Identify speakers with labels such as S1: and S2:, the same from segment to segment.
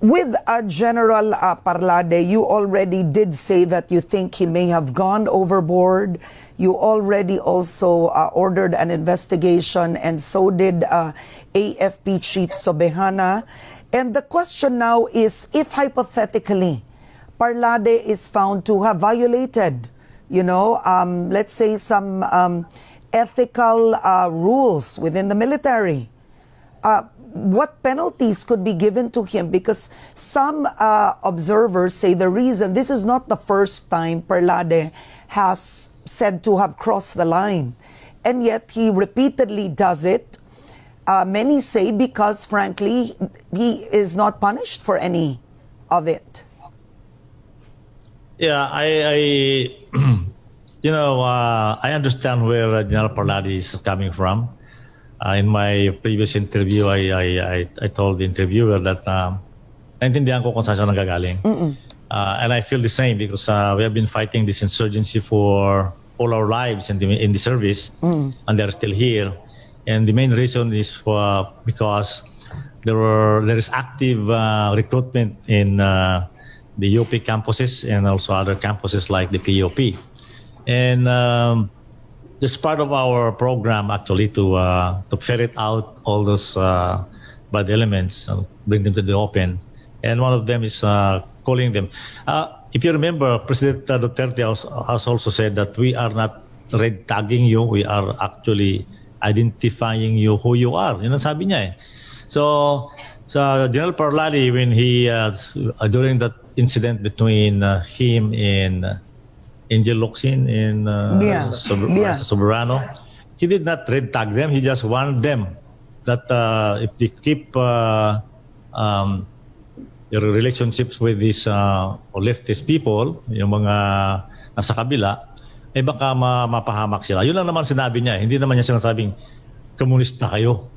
S1: With General Parlade, you already did say that you think he may have gone overboard. You already also ordered an investigation, and so did AFP Chief Sobehana. And the question now is, if hypothetically Parlade is found to have violated, let's say some ethical rules within the military, what penalties could be given to him? Because some observers say the reason, this is not the first time Parlade has said to have crossed the line, and yet he repeatedly does it. Many say because, frankly, he is not punished for any of it.
S2: Yeah, I I understand where General Parlade is coming from. In my previous interview, I told the interviewer that naintindihan ko kung saan siya nanggagaling. And I feel the same because we have been fighting this insurgency for all our lives in the service, and they're still here. And the main reason is because there is active recruitment in the UP campuses and also other campuses like the POP. And it's part of our program actually to ferret out all those bad elements and bring them to the open. And one of them is calling them. If you remember, President Duterte has also said that we are not red tagging you, we are actually identifying you who you are. Yun ang sabi niya eh. So General Parlade, when he during that incident between him and Angel Locsin and Soberano, he did not red tag them. He just warned them that if they keep your relationships with these leftist people, yung mga nasa kabila, eh baka mapahamak sila. Yun lang naman sinabi niya. Hindi naman niya sinasabing komunista kayo.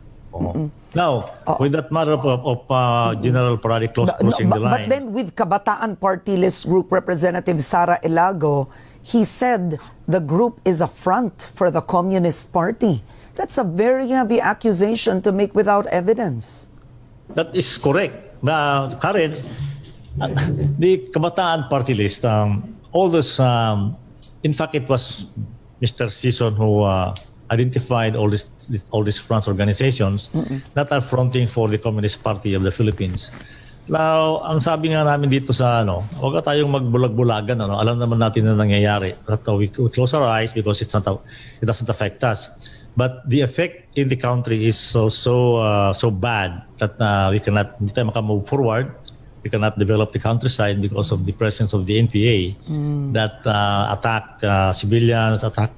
S2: Now, with that matter of General Parlade crossing the line.
S1: But then with Kabataan Party List Group Representative Sara Elago, he said the group is a front for the Communist Party. That's a very heavy accusation to make without evidence.
S2: That is correct. Karen, the Kabataan Party List, all those, in fact, it was Mr. Sison who identified all these front organizations that are fronting for the Communist Party of the Philippines. Now, ang sabi nga namin dito sa huwag na tayong magbulag-bulagan, alam naman natin na nangyayari. That we close our eyes because it doesn't affect us. But the effect in the country is so bad that we cannot move forward. We cannot develop the countryside because of the presence of the NPA that attack civilians, attack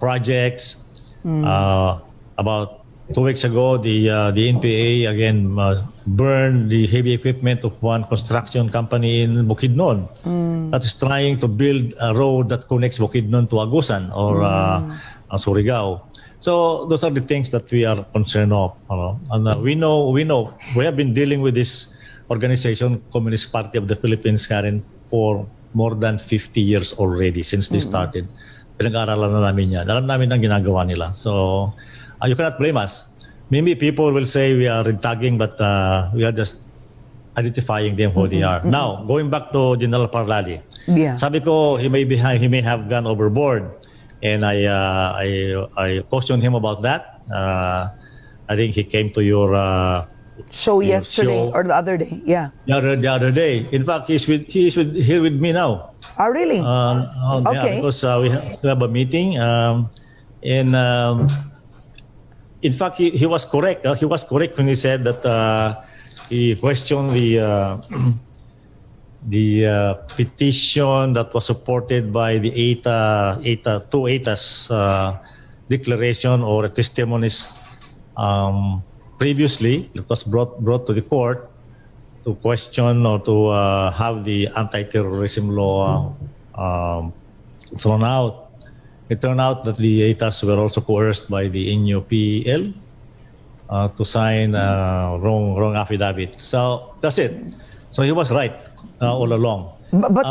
S2: projects. About 2 weeks ago, the NPA again burned the heavy equipment of one construction company in Bukidnon that is trying to build a road that connects Bukidnon to Agusan or Surigao. So those are the things that we are concerned of. And we know we have been dealing with this organization, Communist Party of the Philippines, Karen, for more than 50 years already since they started. Pinag-aaralan na namin yan. Alam namin ang ginagawa nila. So you cannot blame us. Maybe people will say we are tagging, but we are just identifying them who they are. Now, going back to General Parlade. Sabi ko, he may have gone overboard. And I questioned him about that. I think he came to your
S1: show yesterday or the other day. Yeah.
S2: The other day. In fact, he is here with me now.
S1: Oh, really?
S2: Yeah,
S1: Okay.
S2: because we have a meeting. In fact, he was correct. He was correct when he said that he questioned the petition that was supported by the two ETAs declaration or testimonies previously that was brought to the court to question or to have the anti-terrorism law thrown out. It turned out that the ETAs were also coerced by the NUPL to sign wrong affidavit. So that's it. So he was right all along.
S1: But would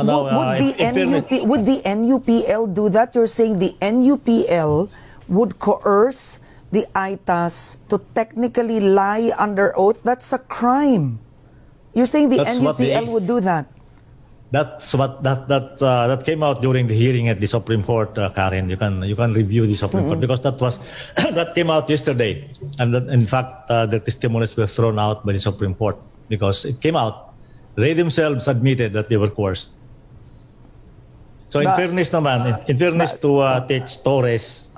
S1: the NUPL do that? You're saying the NUPL would coerce the ITAS to technically lie under oath? That's a crime. You're saying the
S2: That's what
S1: NUPL would do that?
S2: That's what that came out during the hearing at the Supreme Court, Karen. You can review the Supreme Court because that was that came out yesterday, and that, in fact, the testimonies were thrown out by the Supreme Court because it came out. They themselves admitted that they were coerced. So in fairness to Tech Torres,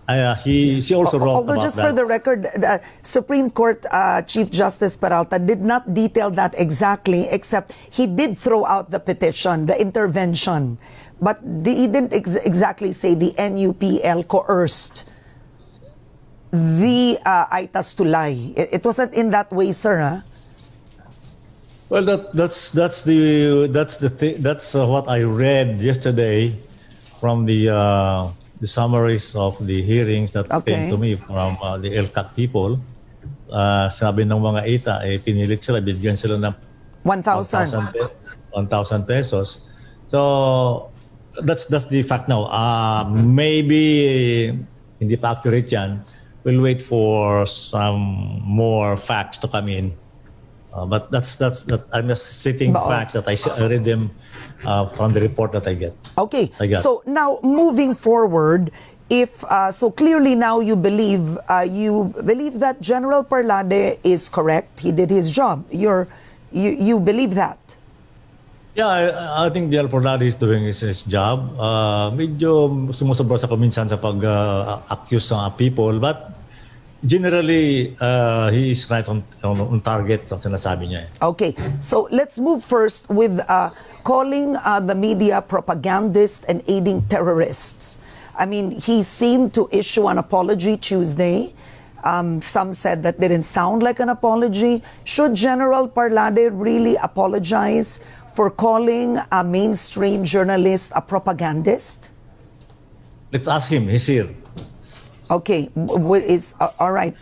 S2: she also wrote
S1: Although
S2: about
S1: just
S2: that.
S1: for the record, the Supreme Court Chief Justice Peralta did not detail that exactly, except he did throw out the petition, the intervention, but he didn't exactly say the NUPL coerced the ITAS to lie. It wasn't in that way, sir. Huh?
S2: Well, that's what I read yesterday from the summaries of the hearings that came to me from the LCAC people. Sabi ng mga ITA, pinilit sila, bigyan sila ng
S1: 1,000
S2: pesos. So that's the fact now. Maybe hindi pa accurate yan. We'll wait for some more facts to come in. But that's I'm just stating facts that I read them from the report that I get.
S1: Okay, so now moving forward, if so clearly now you believe that General Parlade is correct. He did his job. You believe that?
S2: Yeah, I think General Parlade is doing his job. Medyo sumusobra sa kuminsan sa pag-accuse ng people, but generally, he is right on target sa sinasabi niya.
S1: Okay, so let's move first with calling the media propagandist and aiding terrorists. I mean, he seemed to issue an apology Tuesday. Some said that didn't sound like an apology. Should General Parlade really apologize for calling a mainstream journalist a propagandist?
S2: Let's ask him. He's here.
S1: Okay, all right.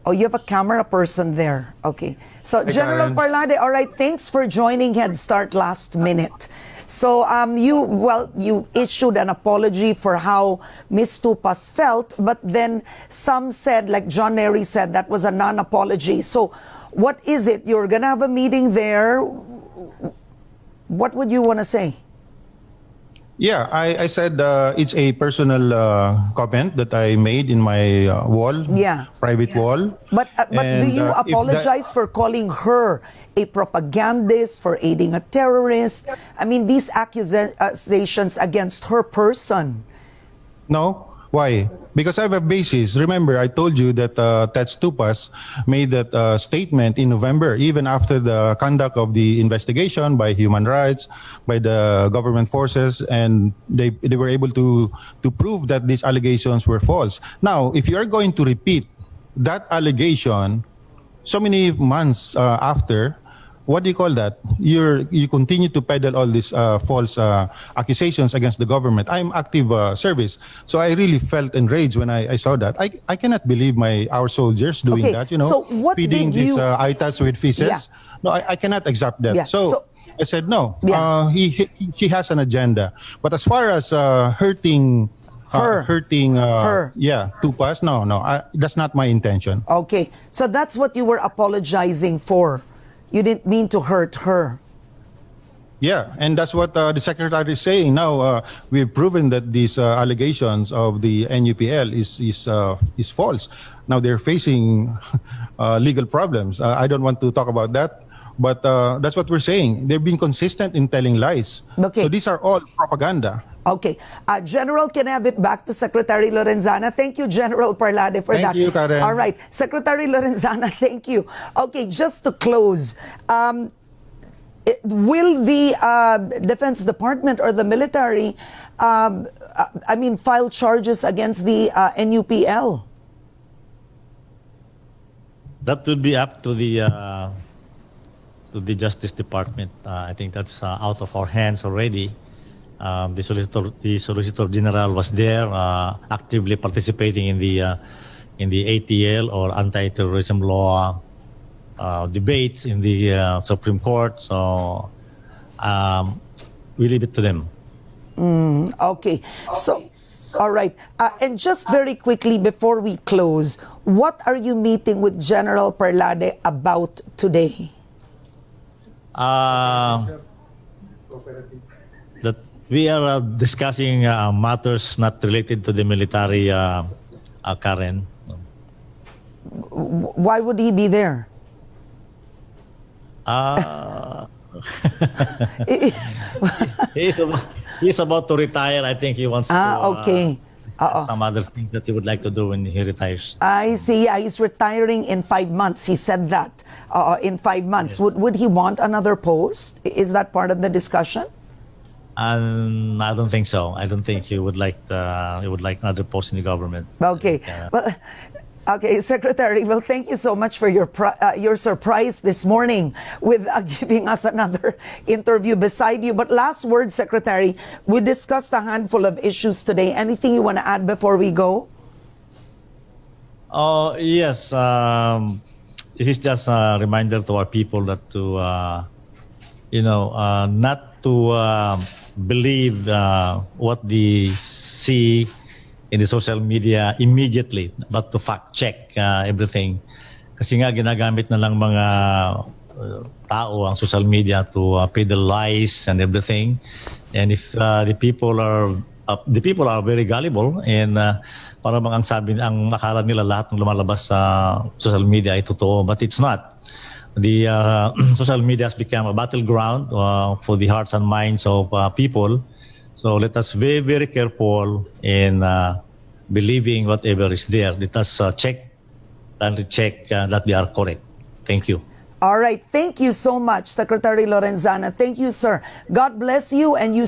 S1: Oh, you have a camera person there. Okay. So, General Parlade, all right, thanks for joining Head Start last minute. So, you issued an apology for how Ms. Tupas felt, but then some said, like John Nery said, that was a non-apology. So, what is it? You're going to have a meeting there. What would you want to say?
S3: Yeah, I said it's a personal comment that I made in my private wall.
S1: But do you apologize for calling her a propagandist, for aiding a terrorist? I mean, these accusations against her person.
S3: No. Why? Because I have a basis. Remember, I told you that Ted Tupas made that statement in November, even after the conduct of the investigation by human rights, by the government forces, and they were able to prove that these allegations were false. Now, if you are going to repeat that allegation so many months after, what do you call that? You continue to peddle all these false accusations against the government. I'm active service, so I really felt enraged when I saw that. I cannot believe our soldiers doing that. You know,
S1: so
S3: feeding these ITAS with feces.
S1: Yeah.
S3: No, I cannot accept that. Yeah. So I said no.
S1: Yeah.
S3: He has an agenda. But as far as hurting her, Tupas, no, that's not my intention.
S1: Okay, so that's what you were apologizing for. You didn't mean to hurt her.
S3: Yeah, and that's what the secretary is saying. Now we've proven that these allegations of the NUPL is false. Now they're facing legal problems. I don't want to talk about that, but that's what we're saying. They're being consistent in telling lies.
S1: Okay.
S3: So these are all propaganda.
S1: Okay. General, can I have it back to Secretary Lorenzana? Thank you, General Parlade, for that.
S3: Thank you, Karen.
S1: All right. Secretary Lorenzana, thank you. Okay, just to close, will the Defense Department or the military, file charges against the NUPL?
S2: That would be up to the Justice Department. I think that's out of our hands already. The Solicitor General was there, actively participating in the ATL or anti-terrorism law debates in the Supreme Court. So we leave it to them.
S1: Okay. All right. And just very quickly before we close, what are you meeting with General Parlade about today?
S2: That we are discussing matters not related to the military, Karen.
S1: Why would he be there?
S2: He's about to retire. I think he wants to
S1: Okay.
S2: some other things that he would like to do when he retires.
S1: I see. Yeah, he's retiring in 5 months. He said that in 5 months.
S2: Yes.
S1: Would he want another post? Is that part of the discussion?
S2: I don't think so. I don't think he would like another post in the government.
S1: Okay. Well, okay, Secretary. Well, thank you so much for your surprise this morning with giving us another interview beside you. But last word, Secretary. We discussed a handful of issues today. Anything you want to add before we go?
S2: Yes. This is just a reminder to our people that to not to believe what they see in the social media immediately, but to fact check everything. Kasi nga ginagamit na lang mga tao ang social media to peddle lies and everything. And if the people are very gullible and para bang ang akala nila lahat ng lumalabas sa social media ay totoo, but it's not. The social media has become a battleground for the hearts and minds of people. So let us be very careful in believing whatever is there. Let us check and recheck that they are correct. Thank you.
S1: All right. Thank you so much, Secretary Lorenzana. Thank you, sir. God bless you and you